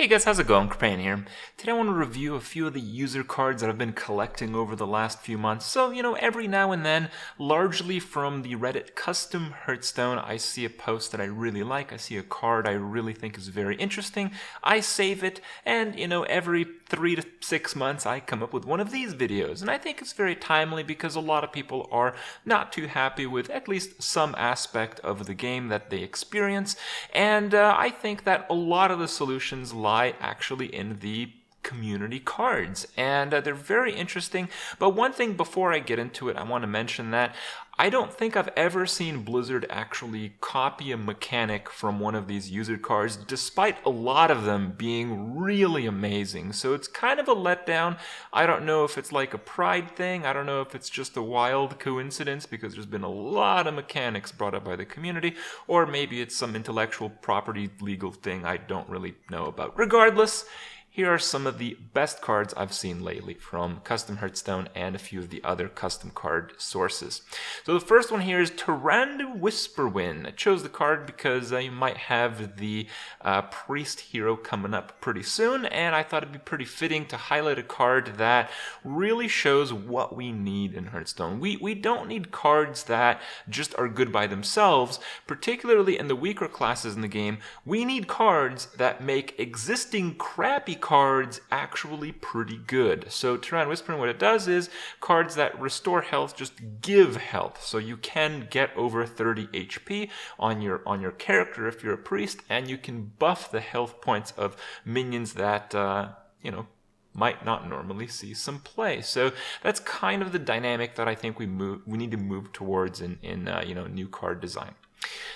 Hey guys, how's it going? Kripparrian here. Today I want to review a few of the user cards that I've been collecting over the last few months. So, every now and then, largely from the Reddit custom Hearthstone, I see a post that I really like. I see a card I really think is very interesting. I save it, and, every 3 to 6 months I come up with one of these videos. And I think it's very timely because a lot of people are not too happy with at least some aspect of the game that they experience. And I think that a lot of the solutions lie actually in the community cards, and they're very interesting. But one thing before I get into it, I want to mention that I don't think I've ever seen Blizzard actually copy a mechanic from one of these user cards, despite a lot of them being really amazing. So it's kind of a letdown. I don't know if it's like a pride thing. I don't know if it's just a wild coincidence because there's been a lot of mechanics brought up by the community, or maybe it's some intellectual property legal thing I don't really know about. Regardless, here are some of the best cards I've seen lately from Custom Hearthstone and a few of the other custom card sources. So the first one here is Terron Whisperin. I chose the card because you might have the Priest hero coming up pretty soon, and I thought it'd be pretty fitting to highlight a card that really shows what we need in Hearthstone. We don't need cards that just are good by themselves, particularly in the weaker classes in the game. We need cards that make existing crappy cards actually pretty good. So Terron Whisperin, what it does is cards that restore health just give health. So you can get over 30 HP on your character if you're a priest, and you can buff the health points of minions that might not normally see some play. So that's kind of the dynamic that I think we need to move towards in new card design.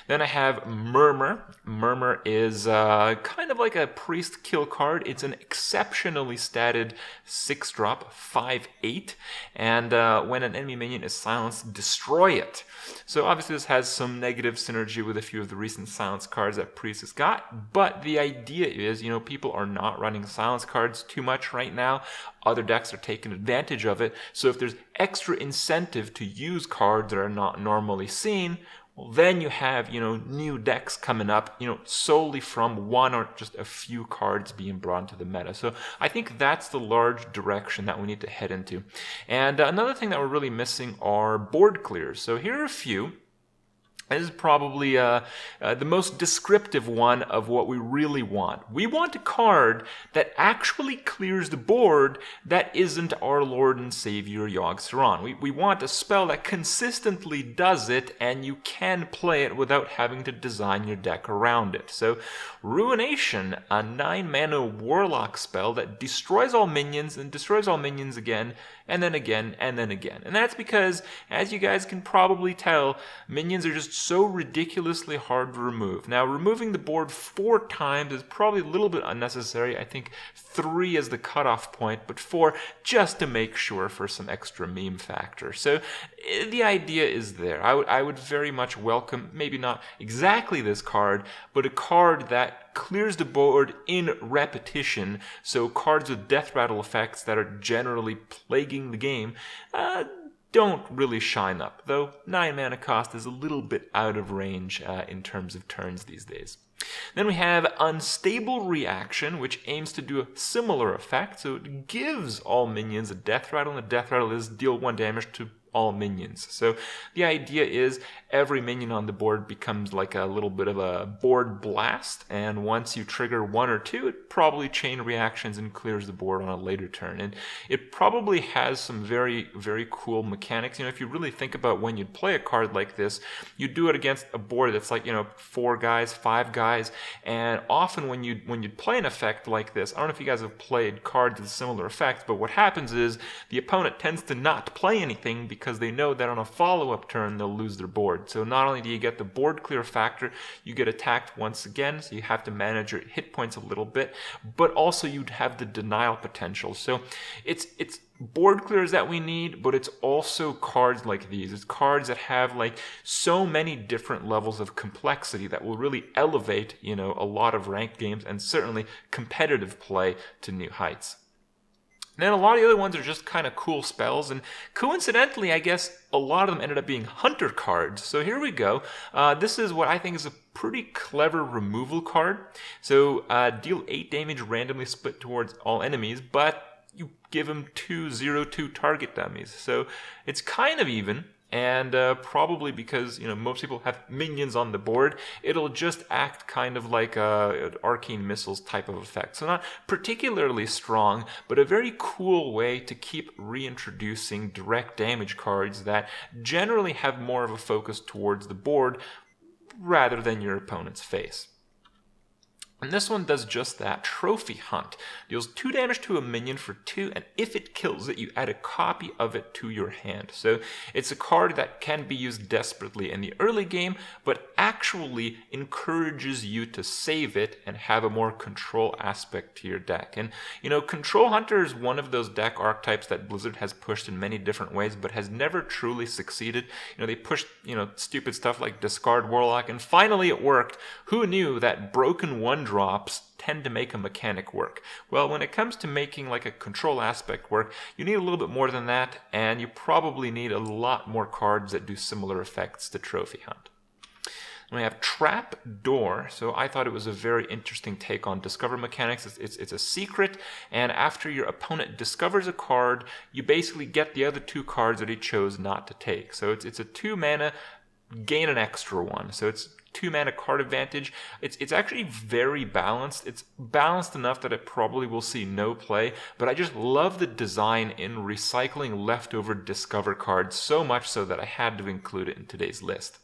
Then I have Murmur. Murmur is kind of like a priest kill card. It's an exceptionally statted 6-drop, 5/8, and when an enemy minion is silenced, destroy it. So obviously this has some negative synergy with a few of the recent silence cards that priest has got, but the idea is, people are not running silence cards too much right now. Other decks are taking advantage of it, so if there's extra incentive to use cards that are not normally seen, well, then you have, new decks coming up, solely from one or just a few cards being brought into the meta. So I think that's the large direction that we need to head into. And another thing that we're really missing are board clears. So here are a few. This is probably the most descriptive one of what we really want. We want a card that actually clears the board that isn't our Lord and Savior Yogg-Saron. We want a spell that consistently does it, and you can play it without having to design your deck around it. So Ruination, a 9-mana warlock spell that destroys all minions and destroys all minions again, and then again, and then again. And that's because, as you guys can probably tell, minions are just so ridiculously hard to remove. Now, removing the board 4 times is probably a little bit unnecessary. I think 3 is the cutoff point, but 4 just to make sure for some extra meme factor. So the idea is there. I would very much welcome, maybe not exactly this card, but a card that clears the board in repetition, so cards with death rattle effects that are generally plaguing the game don't really shine up, though 9 mana cost is a little bit out of range in terms of turns these days. Then we have Unstable Reaction, which aims to do a similar effect, so it gives all minions a death rattle, and the death rattle is deal 1 damage to all minions. So the idea is every minion on the board becomes like a little bit of a board blast, and once you trigger 1 or 2, it probably chain reactions and clears the board on a later turn. And it probably has some very, very cool mechanics. If you really think about when you'd play a card like this, you do it against a board that's like 4 guys, 5 guys, and often when you'd play an effect like this, I don't know if you guys have played cards with similar effects, but what happens is the opponent tends to not play anything because they know that on a follow-up turn they'll lose their board. So not only do you get the board clear factor, you get attacked once again, so you have to manage your hit points a little bit, but also you'd have the denial potential. So it's board clears that we need, but it's also cards like these. It's cards that have like so many different levels of complexity that will really elevate, a lot of ranked games and certainly competitive play to new heights. And then a lot of the other ones are just kind of cool spells, and coincidentally, I guess a lot of them ended up being hunter cards. So here we go. This is what I think is a pretty clever removal card. So deal 8 damage randomly split towards all enemies, but you give them 2/0/2 target dummies. So it's kind of even. And probably because, most people have minions on the board, it'll just act kind of like an arcane missiles type of effect. So not particularly strong, but a very cool way to keep reintroducing direct damage cards that generally have more of a focus towards the board rather than your opponent's face. And this one does just that. Trophy Hunt. Deals 2 damage to a minion for 2, and if it kills it, you add a copy of it to your hand. So it's a card that can be used desperately in the early game, but actually encourages you to save it and have a more control aspect to your deck. And, Control Hunter is one of those deck archetypes that Blizzard has pushed in many different ways, but has never truly succeeded. They pushed, stupid stuff like Discard Warlock, and finally it worked. Who knew that broken 1-drops tend to make a mechanic work? Well, when it comes to making like a control aspect work, you need a little bit more than that, and you probably need a lot more cards that do similar effects to Trophy Hunt. And we have Trap Door. So I thought it was a very interesting take on Discover mechanics. It's a secret, and after your opponent discovers a card, you basically get the other 2 cards that he chose not to take. So it's a 2 mana, gain an extra 1. So it's 2 mana card advantage. It's actually very balanced. It's balanced enough that it probably will see no play, but I just love the design in recycling leftover Discover cards so much so that I had to include it in today's list.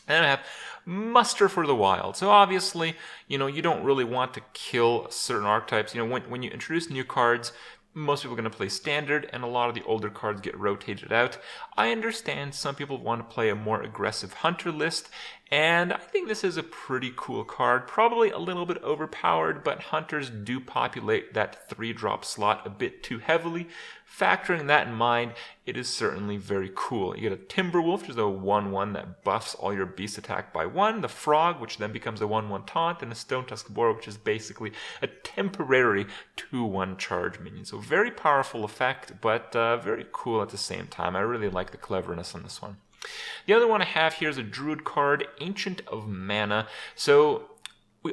And I have Muster for the Wild. So obviously, you don't really want to kill certain archetypes. When you introduce new cards, most people are going to play Standard, and a lot of the older cards get rotated out. I understand some people want to play a more aggressive Hunter list, and I think this is a pretty cool card. Probably a little bit overpowered, but Hunters do populate that 3-drop slot a bit too heavily. Factoring that in mind, it is certainly very cool. You get a Timberwolf, which is a 1/1 that buffs all your beast attack by 1, the Frog, which then becomes a 1/1 taunt, and a Stone Tusk Boar, which is basically a temporary 2/1 charge minion. So very powerful effect, but very cool at the same time. I really like the cleverness on this one. The other one I have here is a Druid card, Ancient of Mana. So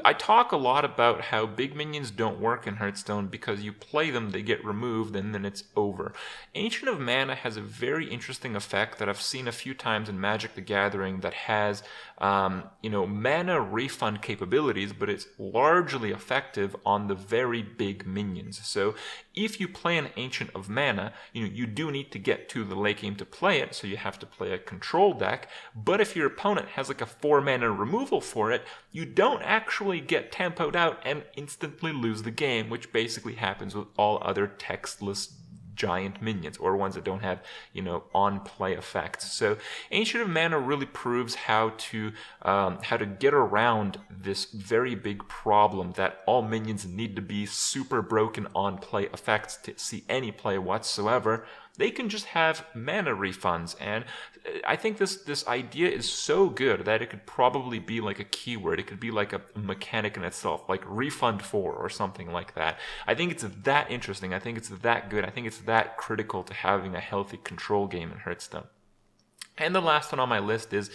I talk a lot about how big minions don't work in Hearthstone because you play them, they get removed, and then it's over. Ancient of Mana has a very interesting effect that I've seen a few times in Magic the Gathering that has, mana refund capabilities, but it's largely effective on the very big minions. So if you play an Ancient of Mana, you do need to get to the late game to play it, so you have to play a control deck. But if your opponent has like a 4-mana removal for it, you don't actually get tempoed out and instantly lose the game, which basically happens with all other textless giant minions, or ones that don't have, on-play effects. So Ancient of Mana really proves how to get around this very big problem that all minions need to be super broken on-play effects to see any play whatsoever. They can just have mana refunds, and I think this idea is so good that it could probably be like a keyword. It could be like a mechanic in itself, like refund 4 or something like that. I think it's that interesting. I think it's that good. I think it's that critical to having a healthy control game in Hearthstone. And the last one on my list is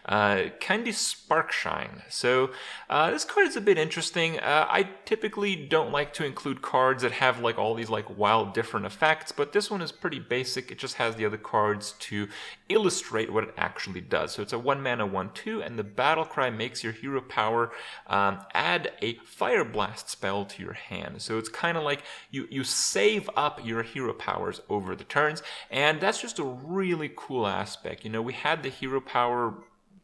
Candy Sparkshine. So this card is a bit interesting. I typically don't like to include cards that have like all these like wild different effects, but this one is pretty basic. It just has the other cards to illustrate what it actually does. So it's a 1-mana 1/2, and the battle cry makes your hero power add a Fire Blast spell to your hand. So it's kind of like you save up your hero powers over the turns, and that's just a really cool aspect. We had the hero power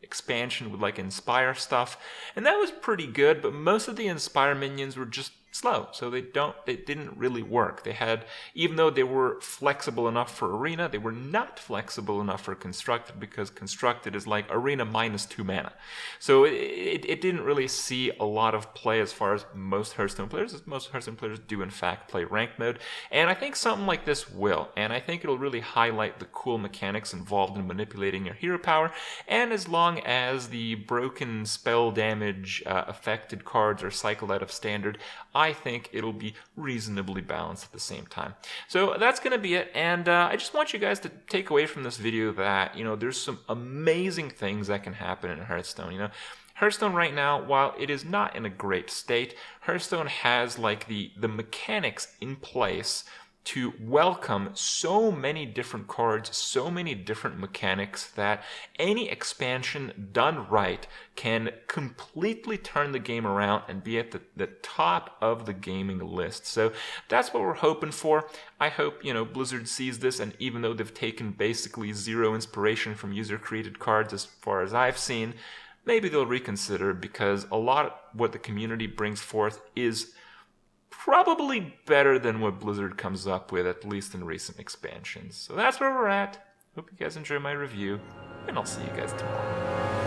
expansion with like Inspire stuff, and that was pretty good, but most of the Inspire minions were just slow, so they didn't really work. They had, even though they were flexible enough for Arena, they were not flexible enough for Constructed, because Constructed is like Arena minus 2 mana. So it didn't really see a lot of play as far as most Hearthstone players, as most Hearthstone players do in fact play ranked mode, and I think something like this will, and I think it'll really highlight the cool mechanics involved in manipulating your hero power, and as long as the broken spell damage affected cards are cycled out of Standard, I think it'll be reasonably balanced at the same time. So that's going to be it, and I just want you guys to take away from this video that, there's some amazing things that can happen in Hearthstone. Hearthstone right now, while it is not in a great state, Hearthstone has like the mechanics in place to welcome so many different cards, so many different mechanics, that any expansion done right can completely turn the game around and be at the top of the gaming list. So that's what we're hoping for. I hope, Blizzard sees this, and even though they've taken basically zero inspiration from user-created cards as far as I've seen, maybe they'll reconsider, because a lot of what the community brings forth is probably better than what Blizzard comes up with, at least in recent expansions. So that's where we're at. Hope you guys enjoy my review, and I'll see you guys tomorrow.